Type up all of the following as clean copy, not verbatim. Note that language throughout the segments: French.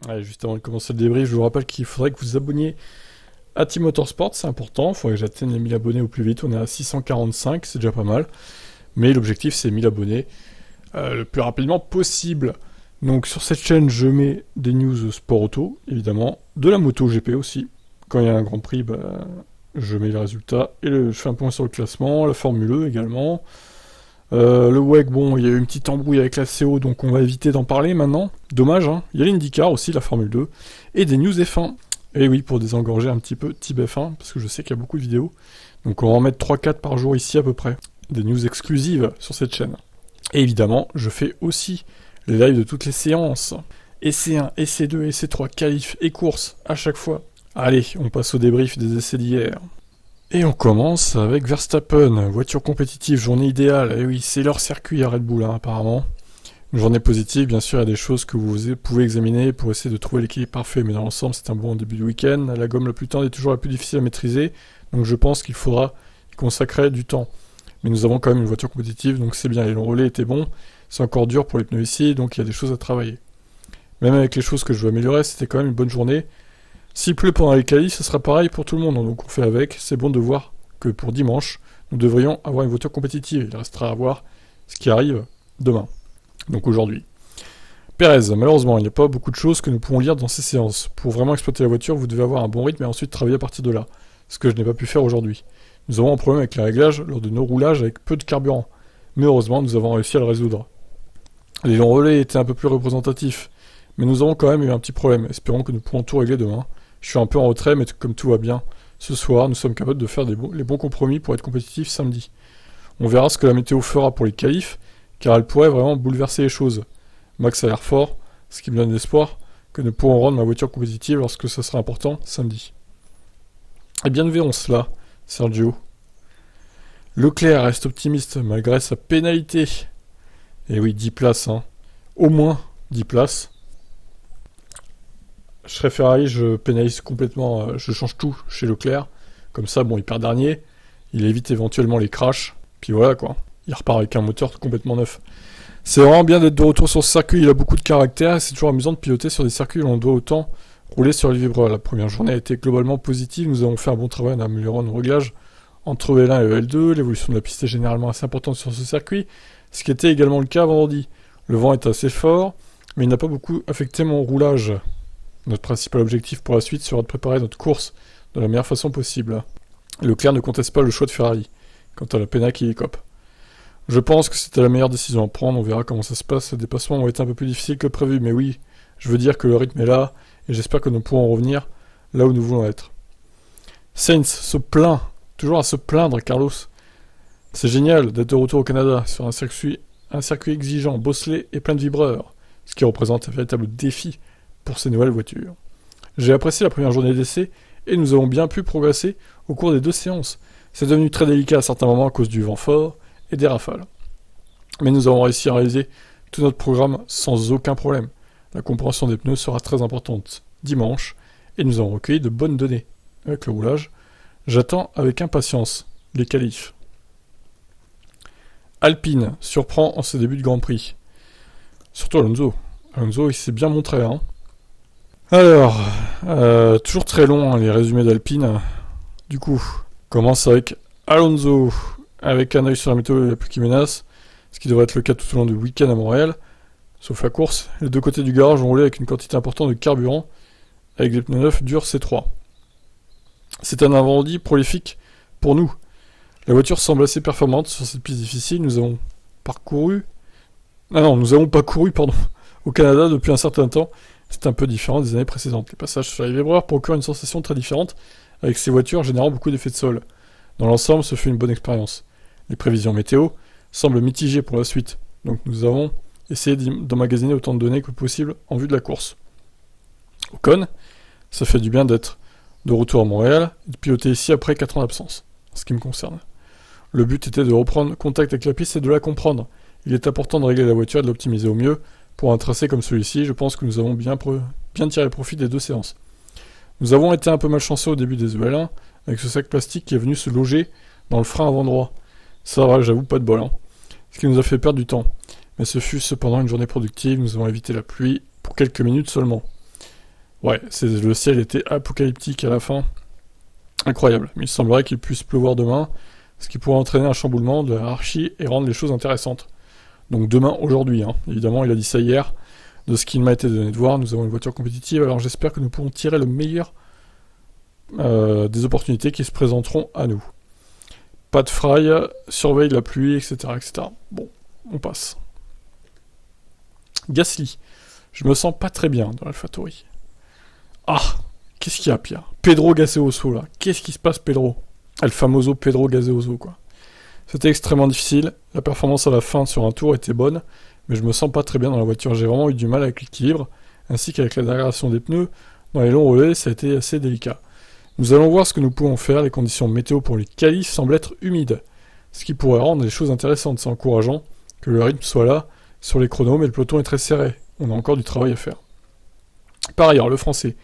Ouais, juste avant de commencer le débrief, je vous rappelle qu'il faudrait que vous vous abonniez à Team Motorsport, c'est important, il faudrait que j'atteigne les 1000 abonnés au plus vite, on est à 645, c'est déjà pas mal, mais l'objectif c'est 1000 abonnés le plus rapidement possible. Donc sur cette chaîne, je mets des news sport auto, évidemment, de la moto GP aussi. Quand il y a un Grand Prix, je mets les résultats et je fais un point sur le classement, la Formule E également. Le WEC, bon, il y a eu une petite embrouille avec la CO, donc on va éviter d'en parler maintenant. Dommage, hein. Il y a l'IndyCar aussi, la Formule 2, et des news F1. Et oui, pour désengorger un petit peu type F1, parce que je sais qu'il y a beaucoup de vidéos. Donc on va en mettre 3-4 par jour ici à peu près. Des news exclusives sur cette chaîne. Et évidemment, je fais aussi les lives de toutes les séances. Essai 1, essai 2, essai 3, qualif et course à chaque fois. Allez, on passe au débrief des essais d'hier. Et on commence avec Verstappen, voiture compétitive, journée idéale. Et oui, c'est leur circuit à Red Bull, hein, apparemment. Une journée positive, bien sûr, il y a des choses que vous pouvez examiner pour essayer de trouver l'équilibre parfait, mais dans l'ensemble, c'est un bon début de week-end. La gomme la plus tendre est toujours la plus difficile à maîtriser, donc je pense qu'il faudra y consacrer du temps. Mais nous avons quand même une voiture compétitive, donc c'est bien. Et le relais était bon, c'est encore dur pour les pneus ici, donc il y a des choses à travailler. Même avec les choses que je veux améliorer, c'était quand même une bonne journée. S'il pleut pendant les qualifs, ce sera pareil pour tout le monde, donc on fait avec. C'est bon de voir que pour dimanche, nous devrions avoir une voiture compétitive. Il restera à voir ce qui arrive demain, donc aujourd'hui. Perez, malheureusement, il n'y a pas beaucoup de choses que nous pouvons lire dans ces séances. Pour vraiment exploiter la voiture, vous devez avoir un bon rythme et ensuite travailler à partir de là, ce que je n'ai pas pu faire aujourd'hui. Nous avons un problème avec les réglages lors de nos roulages avec peu de carburant, mais heureusement, nous avons réussi à le résoudre. Les longs relais étaient un peu plus représentatifs, mais nous avons quand même eu un petit problème. Espérons que nous pourrons tout régler demain. Je suis un peu en retrait, mais comme tout va bien, ce soir, nous sommes capables de faire les bons compromis pour être compétitifs samedi. On verra ce que la météo fera pour les qualifs, car elle pourrait vraiment bouleverser les choses. Max a l'air fort, ce qui me donne l'espoir que nous pourrons rendre ma voiture compétitive lorsque ce sera important samedi. Eh bien, nous verrons cela, Sergio. Leclerc reste optimiste malgré sa pénalité. Et oui, 10 places, hein. Au moins 10 places. Je serais Ferrari, je pénalise complètement, je change tout chez Leclerc. Comme ça, bon, il perd dernier, il évite éventuellement les crashs, puis voilà quoi. Il repart avec un moteur complètement neuf. C'est vraiment bien d'être de retour sur ce circuit, il a beaucoup de caractère, et c'est toujours amusant de piloter sur des circuits où on doit autant rouler sur les vibreurs. La première journée a été globalement positive, nous avons fait un bon travail en améliorant nos réglages entre L1 et L2, l'évolution de la piste est généralement assez importante sur ce circuit, ce qui était également le cas vendredi. Le vent est assez fort, mais il n'a pas beaucoup affecté mon roulage. Notre principal objectif pour la suite sera de préparer notre course de la meilleure façon possible. Leclerc ne conteste pas le choix de Ferrari, quant à la pénale qui écope. Je pense que c'était la meilleure décision à prendre, on verra comment ça se passe, les dépassements ont été un peu plus difficiles que prévu, mais oui, je veux dire que le rythme est là, et j'espère que nous pourrons revenir là où nous voulons être. Sainz se plaint, toujours à se plaindre Carlos. C'est génial d'être de retour au Canada, sur un circuit exigeant, bosselé et plein de vibreurs, ce qui représente un véritable défi pour ces nouvelles voitures. J'ai apprécié la première journée d'essai et nous avons bien pu progresser au cours des 2 séances. C'est devenu très délicat à certains moments à cause du vent fort et des rafales. Mais nous avons réussi à réaliser tout notre programme sans aucun problème. La compréhension des pneus sera très importante dimanche et nous avons recueilli de bonnes données. Avec le roulage, j'attends avec impatience les qualifs. Alpine surprend en ses débuts de Grand Prix. Surtout Alonso. Alonso, il s'est bien montré, hein. Alors, toujours très long hein, les résumés d'Alpine. Du coup, on commence avec Alonso, avec un œil sur la météo la pluie qui menace, ce qui devrait être le cas tout au long du week-end à Montréal, sauf la course. Les deux côtés du garage ont roulé avec une quantité importante de carburant, avec des pneus neufs durs C3. C'est un avant-midi prolifique pour nous. La voiture semble assez performante sur cette piste difficile. Nous avons pas couru au Canada depuis un certain temps. C'est un peu différent des années précédentes. Les passages sur les vibreurs procurent une sensation très différente, avec ces voitures générant beaucoup d'effets de sol. Dans l'ensemble, ce fut une bonne expérience. Les prévisions météo semblent mitigées pour la suite, donc nous avons essayé d'emmagasiner autant de données que possible en vue de la course. Ocon, ça fait du bien d'être de retour à Montréal et de piloter ici après 4 ans d'absence, en ce qui me concerne. Le but était de reprendre contact avec la piste et de la comprendre. Il est important de régler la voiture et de l'optimiser au mieux. Pour un tracé comme celui-ci, je pense que nous avons bien tiré profit des 2 séances. Nous avons été un peu malchanceux au début des EL1, avec ce sac plastique qui est venu se loger dans le frein avant droit. Ça va, j'avoue, pas de bol, hein. Ce qui nous a fait perdre du temps. Mais ce fut cependant une journée productive, nous avons évité la pluie pour quelques minutes seulement. Ouais, le ciel était apocalyptique à la fin. Incroyable. Mais il semblerait qu'il puisse pleuvoir demain, ce qui pourrait entraîner un chamboulement de la hiérarchie et rendre les choses intéressantes. Donc demain, aujourd'hui, hein. Évidemment, il a dit ça hier. De ce qu'il m'a été donné de voir, nous avons une voiture compétitive, alors j'espère que nous pourrons tirer le meilleur des opportunités qui se présenteront à nous. Pas de fry, surveille la pluie, etc., etc. Bon, on passe. Gasly. Je me sens pas très bien dans l'AlphaTauri. Ah, qu'est-ce qu'il y a, Pierre? Pedro Gaseoso, là. Qu'est-ce qui se passe, Pedro? El famoso Pedro Gaseoso, quoi. C'était extrêmement difficile. La performance à la fin sur un tour était bonne, mais je me sens pas très bien dans la voiture. J'ai vraiment eu du mal avec l'équilibre, ainsi qu'avec la dégradation des pneus. Dans les longs relais, ça a été assez délicat. Nous allons voir ce que nous pouvons faire. Les conditions météo pour les qualifs semblent être humides, ce qui pourrait rendre les choses intéressantes. C'est encourageant que le rythme soit là sur les chronos, mais le peloton est très serré. On a encore du travail à faire. Par ailleurs, le français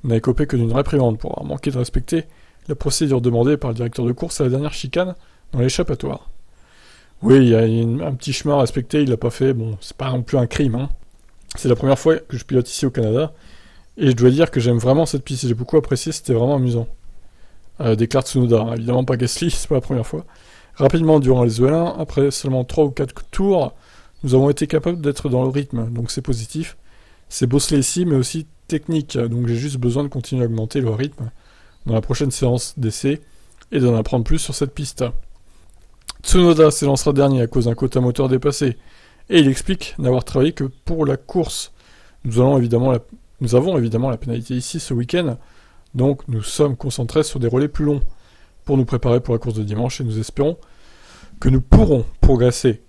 n'a écopé que d'une réprimande pour avoir manqué de respecter la procédure demandée par le directeur de course à la dernière chicane dans l'échappatoire. Oui, il y a un petit chemin à respecter, il l'a pas fait, bon, c'est pas non plus un crime, hein. C'est la première fois que je pilote ici au Canada, et je dois dire que j'aime vraiment cette piste, j'ai beaucoup apprécié, c'était vraiment amusant. Déclare Tsunoda, hein. Évidemment pas Gasly, c'est pas la première fois. Rapidement, durant les EL1, après seulement 3 ou 4 tours, nous avons été capables d'être dans le rythme, donc c'est positif. C'est bosselé ici, mais aussi technique, donc j'ai juste besoin de continuer à augmenter le rythme dans la prochaine séance d'essai, et d'en apprendre plus sur cette piste. Tsunoda s'élancera dernier à cause d'un quota moteur dépassé, et il explique n'avoir travaillé que pour la course. Nous avons évidemment la pénalité ici ce week-end, donc nous sommes concentrés sur des relais plus longs pour nous préparer pour la course de dimanche, et nous espérons que nous pourrons progresser.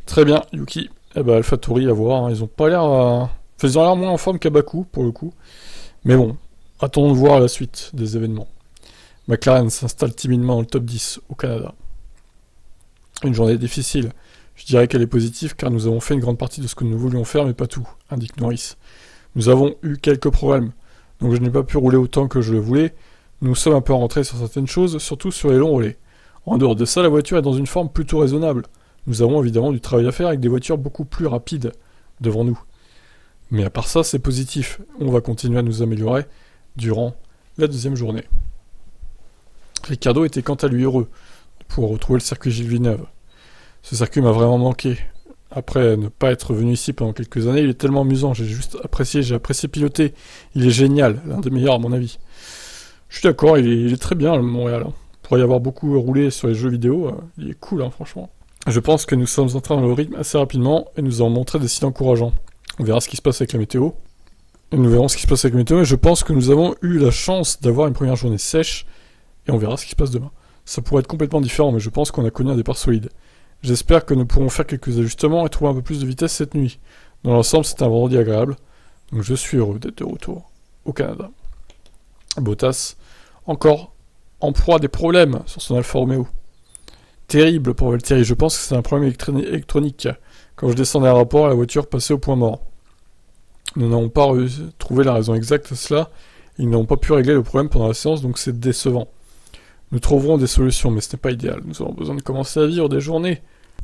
Très bien, Yuki. Eh ben, AlphaTauri à voir, hein. Ils ont pas l'air... ils ont l'air moins en forme qu'à Bakou, pour le coup. Mais bon, attendons de voir la suite des événements. McLaren s'installe timidement dans le top 10 au Canada. Une journée difficile. Je dirais qu'elle est positive car nous avons fait une grande partie de ce que nous voulions faire, mais pas tout, indique Norris. Nous avons eu quelques problèmes, donc je n'ai pas pu rouler autant que je le voulais. Nous sommes un peu rentrés sur certaines choses, surtout sur les longs relais. En dehors de ça, la voiture est dans une forme plutôt raisonnable. Nous avons évidemment du travail à faire avec des voitures beaucoup plus rapides devant nous. Mais à part ça, c'est positif. On va continuer à nous améliorer durant la deuxième journée. Ricciardo était quant à lui heureux de pouvoir retrouver le circuit Gilles Villeneuve. Ce circuit m'a vraiment manqué. Après ne pas être venu ici pendant quelques années, il est tellement amusant, j'ai apprécié piloter. Il est génial, l'un des meilleurs à mon avis. Je suis d'accord, il est très bien le Montréal. Hein. Pour y avoir beaucoup roulé sur les jeux vidéo, il est cool, hein, franchement. Je pense que nous sommes entrés dans le rythme assez rapidement et nous avons montré des signes encourageants. On verra ce qui se passe avec la météo. Et nous verrons ce qui se passe avec la météo, mais je pense que nous avons eu la chance d'avoir une première journée sèche et on verra ce qui se passe demain. Ça pourrait être complètement différent, mais je pense qu'on a connu un départ solide. J'espère que nous pourrons faire quelques ajustements et trouver un peu plus de vitesse cette nuit. Dans l'ensemble, c'est un vendredi agréable, donc je suis heureux d'être de retour au Canada. Bottas, encore en proie à des problèmes sur son Alfa Romeo. Terrible pour Valtteri, je pense que c'est un problème électronique. Quand je descendais à rapport, la voiture passait au point mort. Nous n'avons pas trouvé la raison exacte à cela, ils n'ont pas pu régler le problème pendant la séance, donc c'est décevant. Nous trouverons des solutions, mais ce n'est pas idéal. Nous avons besoin de commencer à vivre des journées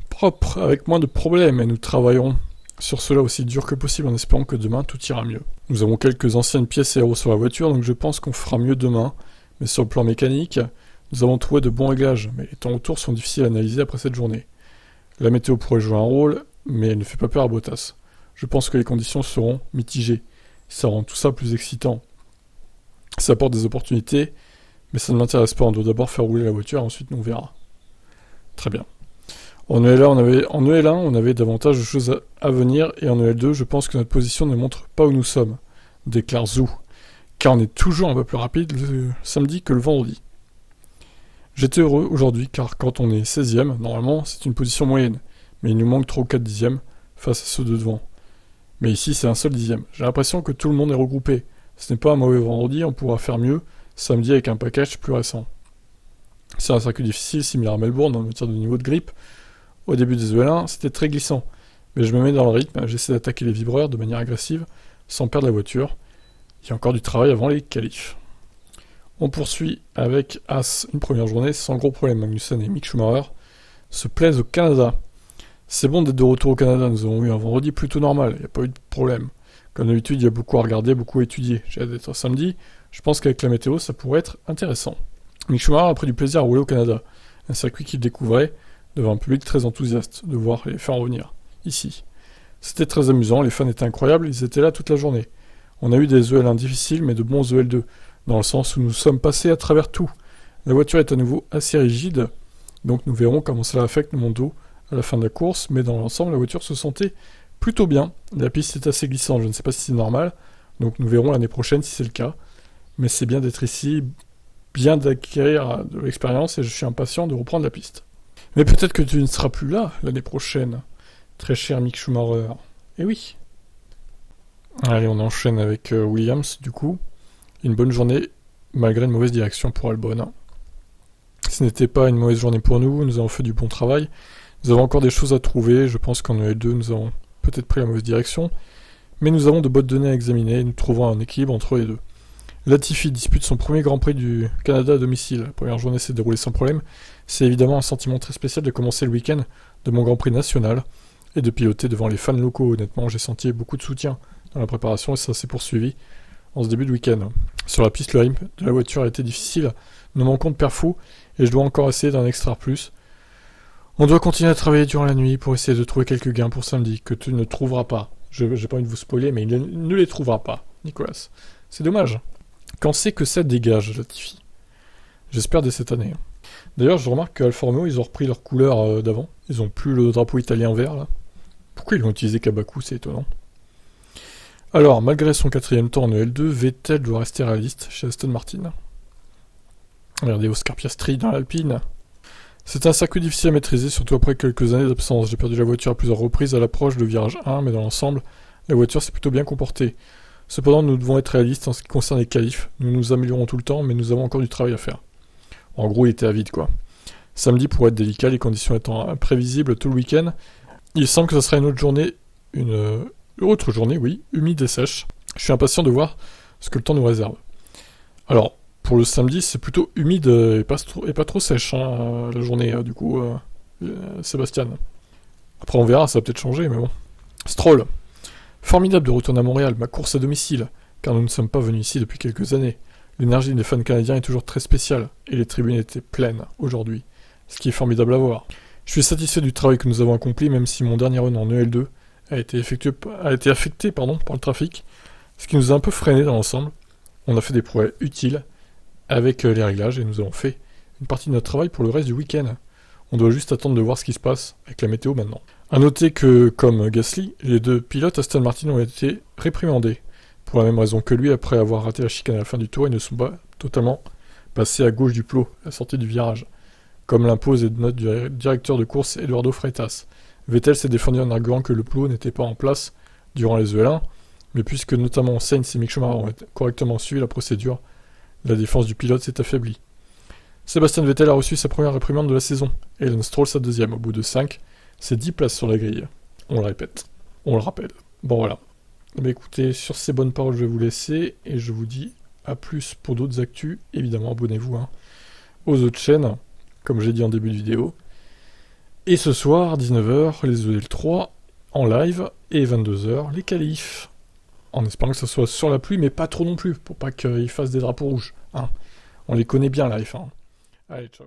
propres, avec moins de problèmes, et nous travaillerons sur cela aussi dur que possible en espérant que demain tout ira mieux. Nous avons quelques anciennes pièces aéro sur la voiture, donc je pense qu'on fera mieux demain, mais sur le plan mécanique, nous avons trouvé de bons réglages, mais les temps autour sont difficiles à analyser après cette journée. La météo pourrait jouer un rôle, mais elle ne fait pas peur à Bottas. Je pense que les conditions seront mitigées. Ça rend tout ça plus excitant. Ça apporte des opportunités, mais ça ne m'intéresse pas. On doit d'abord faire rouler la voiture, et ensuite on verra. Très bien. En EL1, on avait davantage de choses à venir, et en EL2, je pense que notre position ne montre pas où nous sommes, déclare Zhou, car on est toujours un peu plus rapide le samedi que le vendredi. J'étais heureux aujourd'hui, car quand on est 16ème, normalement, c'est une position moyenne, mais il nous manque 3 ou 4 dixièmes face à ceux de devant. Mais ici, c'est un seul dixième. J'ai l'impression que tout le monde est regroupé. Ce n'est pas un mauvais vendredi, on pourra faire mieux samedi avec un package plus récent. C'est un circuit difficile, similaire à Melbourne en matière de niveau de grippe. Au début des EL1, c'était très glissant, mais je me mets dans le rythme, j'essaie d'attaquer les vibreurs de manière agressive, sans perdre la voiture. Il y a encore du travail avant les qualifs. On poursuit avec As, une première journée sans gros problème. Magnussen et Mick Schumacher se plaisent au Canada. C'est bon d'être de retour au Canada, nous avons eu un vendredi plutôt normal, il n'y a pas eu de problème. Comme d'habitude, il y a beaucoup à regarder, beaucoup à étudier. J'ai hâte d'être samedi. Je pense qu'avec la météo, ça pourrait être intéressant. Mick Schumacher a pris du plaisir à rouler au Canada. Un circuit qu'il découvrait devant un public très enthousiaste de voir les faire revenir ici. C'était très amusant, les fans étaient incroyables, ils étaient là toute la journée. On a eu des EL1 difficiles, mais de bons EL2, dans le sens où nous sommes passés à travers tout. La voiture est à nouveau assez rigide, donc nous verrons comment cela affecte mon dos à la fin de la course, mais dans l'ensemble, la voiture se sentait plutôt bien. La piste est assez glissante, je ne sais pas si c'est normal, donc nous verrons l'année prochaine si c'est le cas. Mais c'est bien d'être ici, bien d'acquérir de l'expérience, et je suis impatient de reprendre la piste. Mais peut-être que tu ne seras plus là l'année prochaine, très cher Mick Schumacher. Eh oui. Allez, on enchaîne avec Williams, du coup. Une bonne journée, malgré une mauvaise direction pour Albon. Ce n'était pas une mauvaise journée pour nous, nous avons fait du bon travail. Nous avons encore des choses à trouver, je pense qu'en EL2, nous avons peut-être pris la mauvaise direction. Mais nous avons de bonnes données à examiner et nous trouverons un équilibre entre les deux. Latifi dispute son premier Grand Prix du Canada à domicile. La première journée s'est déroulée sans problème. C'est évidemment un sentiment très spécial de commencer le week-end de mon Grand Prix national et de piloter devant les fans locaux. Honnêtement, j'ai senti beaucoup de soutien dans la préparation et ça s'est poursuivi en ce début de week-end. Sur la piste, le rythme de la voiture a été difficile. Nous manquons de perfo et je dois encore essayer d'en extraire plus. On doit continuer à travailler durant la nuit pour essayer de trouver quelques gains pour samedi que tu ne trouveras pas. J'ai pas envie de vous spoiler, mais il ne les trouvera pas, Nicolas. C'est dommage. Quand c'est que ça dégage, Latifi? J'espère dès cette année. D'ailleurs, je remarque qu'Alfa Romeo, ils ont repris leur couleur d'avant. Ils ont plus le drapeau italien vert, là. Pourquoi ils l'ont utilisé qu'à Bakou? C'est étonnant. Alors, malgré son 4ème temps en EL2, Vettel doit rester réaliste chez Aston Martin. Regardez Oscar Piastri dans l'Alpine. C'est un circuit difficile à maîtriser, surtout après quelques années d'absence. J'ai perdu la voiture à plusieurs reprises à l'approche de virage 1, mais dans l'ensemble, la voiture s'est plutôt bien comportée. Cependant, nous devons être réalistes en ce qui concerne les qualifs. Nous nous améliorons tout le temps, mais nous avons encore du travail à faire. En gros, il était avide, quoi. Samedi pourrait être délicat, les conditions étant imprévisibles tout le week-end. Il semble que ce sera une autre journée, oui, humide et sèche. Je suis impatient de voir ce que le temps nous réserve. Alors, pour le samedi, c'est plutôt humide et pas trop sèche, hein, la journée, du coup, Sébastien. Après, on verra, ça va peut-être changer, mais bon. Stroll. Formidable de retourner à Montréal, ma course à domicile, car nous ne sommes pas venus ici depuis quelques années. L'énergie des fans canadiens est toujours très spéciale, et les tribunes étaient pleines aujourd'hui, ce qui est formidable à voir. Je suis satisfait du travail que nous avons accompli, même si mon dernier run en EL2 a été affecté par le trafic, ce qui nous a un peu freiné dans l'ensemble. On a fait des progrès utiles avec les réglages, et nous avons fait une partie de notre travail pour le reste du week-end. On doit juste attendre de voir ce qui se passe avec la météo maintenant. A noter que, comme Gasly, les deux pilotes Aston Martin ont été réprimandés, pour la même raison que lui, après avoir raté la chicane à la fin du tour, ils ne sont pas totalement passés à gauche du plot, à la sortie du virage, comme l'impose notre directeur de course Eduardo Freitas. Vettel s'est défendu en arguant que le plot n'était pas en place durant les EL1, mais puisque notamment Sainz et Mick Schumacher ont correctement suivi la procédure, la défense du pilote s'est affaiblie. Sébastien Vettel a reçu sa première réprimande de la saison, et Lance Stroll sa deuxième, au bout de 5, c'est 10 places sur la grille. On le répète, on le rappelle. Bon voilà. Mais écoutez, sur ces bonnes paroles, je vais vous laisser, et je vous dis à plus pour d'autres actus. Évidemment, abonnez-vous aux autres chaînes, comme j'ai dit en début de vidéo. Et ce soir, 19h, les EL3 en live, et 22h, les qualifs. En espérant que ça soit sur la pluie, mais pas trop non plus, pour pas qu'ils fassent des drapeaux rouges. On les connaît bien, la F1. Allez, ciao.